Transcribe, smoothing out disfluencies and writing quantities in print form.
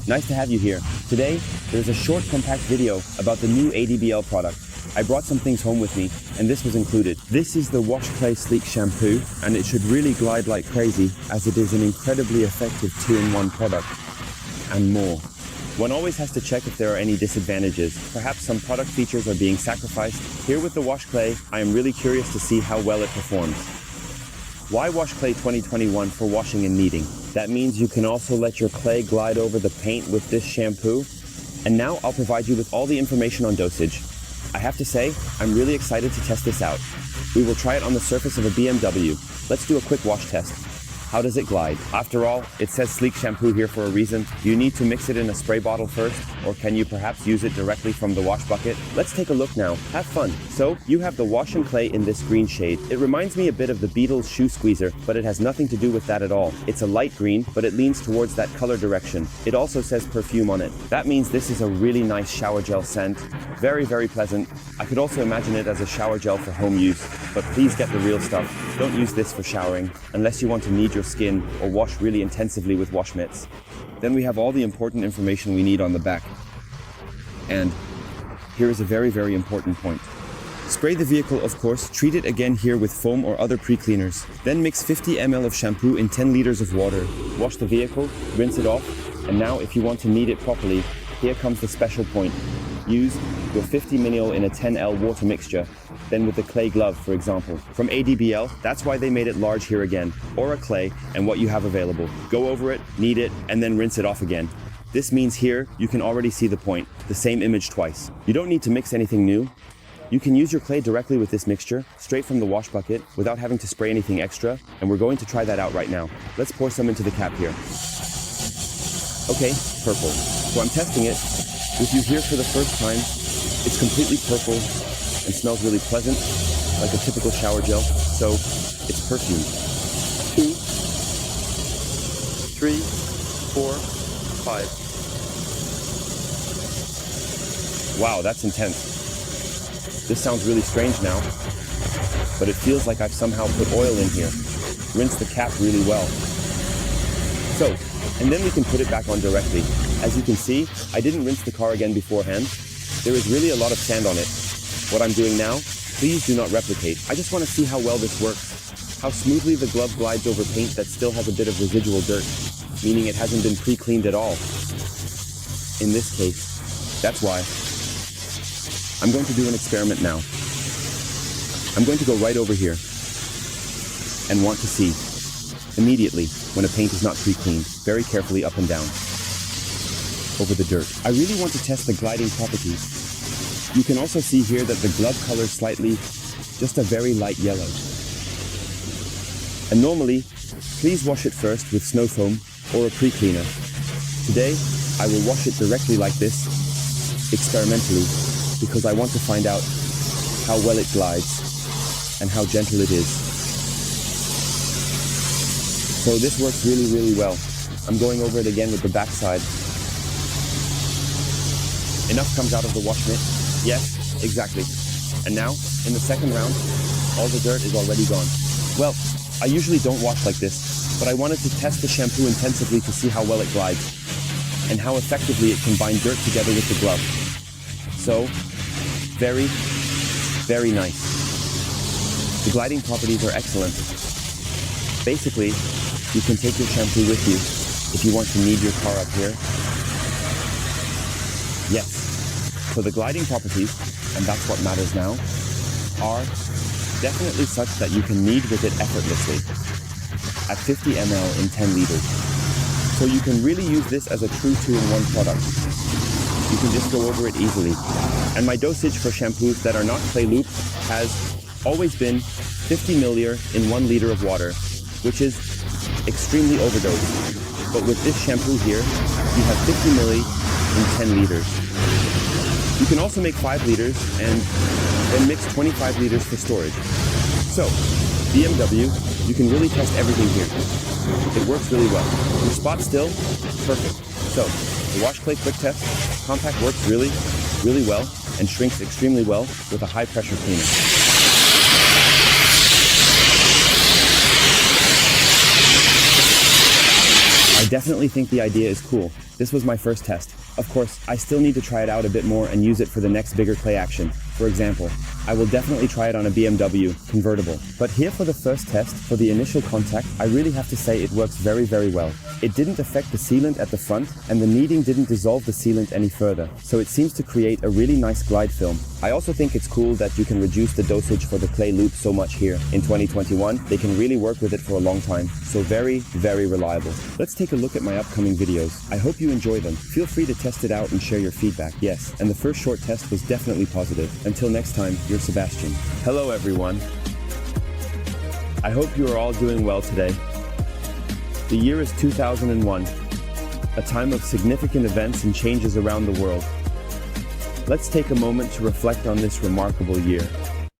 nice to have you here. Today, there's a short compact video about the new ADBL product. I brought some things home with me, and this was included. This is the Wash Clay Sleek Shampoo, and it should really glide like crazy, as it is an incredibly effective 2-in-1 product, and more. One always has to check if there are any disadvantages. Perhaps some product features are being sacrificed. Here with the Wash Clay, I am really curious to see how well it performs. Why Wash Clay 2021 for washing and kneading? That means you can also let your clay glide over the paint with this shampoo. And now I'll provide you with all the information on dosage. I have to say, I'm really excited to test this out. We will try it on the surface of a BMW. Let's do a quick wash test. How does it glide? After all, it says sleek shampoo here for a reason. Do you need to mix it in a spray bottle first? Or can you perhaps use it directly from the wash bucket? Let's take a look now. Have fun. So, you have the Wash and Clay in this green shade. It reminds me a bit of the Beatles shoe squeezer, but it has nothing to do with that at all. It's a light green, but it leans towards that color direction. It also says perfume on it. That means this is a really nice shower gel scent. Very, very pleasant. I could also imagine it as a shower gel for home use, but please get the real stuff. Don't use this for showering, unless you want to knead your skin or wash really intensively with wash mitts. Then we have all the important information we need on the back. And here is a very, very important point. Spray the vehicle, of course. Treat it again here with foam or other pre-cleaners. Then mix 50 ml of shampoo in 10 liters of water. Wash the vehicle, rinse it off, and now if you want to knead it properly, here comes the special point. Use your 50 ml in a 10L water mixture, then with the clay glove, for example. From ADBL, that's why they made it large here again, or a clay, and what you have available. Go over it, knead it, and then rinse it off again. This means here, you can already see the point, the same image twice. You don't need to mix anything new. You can use your clay directly with this mixture, straight from the wash bucket, without having to spray anything extra, and we're going to try that out right now. Let's pour some into the cap here. Okay, purple. So I'm testing it. With you here for the first time, it's completely purple and smells really pleasant, like a typical shower gel, so it's perfumed. 2, 3, 4, 5. Wow, that's intense. This sounds really strange now, but it feels like I've somehow put oil in here. Rinse the cap really well. So, and then we can put it back on directly. As you can see, I didn't rinse the car again beforehand. There is really a lot of sand on it. What I'm doing now, please do not replicate. I just want to see how well this works. How smoothly the glove glides over paint that still has a bit of residual dirt, meaning it hasn't been pre-cleaned at all. In this case, that's why. I'm going to do an experiment now. I'm going to go right over here and want to see immediately when a paint is not pre-cleaned, very carefully up and down over the dirt. I really want to test the gliding properties. You can also see here that the glove color is slightly, just a very light yellow. And normally, please wash it first with snow foam or a pre-cleaner. Today, I will wash it directly like this, experimentally, because I want to find out how well it glides and how gentle it is. So this works really, really well. I'm going over it again with the backside. Enough comes out of the wash mitt. Yes, exactly. And now, in the second round, all the dirt is already gone. Well, I usually don't wash like this, but I wanted to test the shampoo intensively to see how well it glides, and how effectively it can bind dirt together with the glove. So, very, very nice. The gliding properties are excellent. Basically, you can take your shampoo with you if you want to knead your car up here. Yes, so the gliding properties, and that's what matters now, are definitely such that you can knead with it effortlessly at 50 ml in 10 liters. So you can really use this as a true 2-in-1 product. You can just go over it easily. And my dosage for shampoos that are not clay loop has always been 50 ml in 1 liter of water, which is extremely overdosed. But with this shampoo here, you have 50 ml in 10 liters. You can also make 5 liters and then mix 25 liters for storage. So, BMW, you can really test everything here. It works really well. Your spot still, perfect. So, the Wash Clay quick test, compact works really, really well and shrinks extremely well with a high pressure cleaner. I definitely think the idea is cool. This was my first test. Of course, I still need to try it out a bit more and use it for the next bigger clay action. For example, I will definitely try it on a BMW convertible. But here for the first test, for the initial contact, I really have to say it works very, very well. It didn't affect the sealant at the front, and the kneading didn't dissolve the sealant any further, so it seems to create a really nice glide film. I also think it's cool that you can reduce the dosage for the clay loop so much here. In 2021, they can really work with it for a long time, so very, very reliable. Let's take a look at my upcoming videos. I hope you enjoy them. Feel free to test it out and share your feedback. Yes, and the first short test was definitely positive. Until next time, you're Sebastian. Hello everyone. I hope you are all doing well today. The year is 2001, a time of significant events and changes around the world. Let's take a moment to reflect on this remarkable year.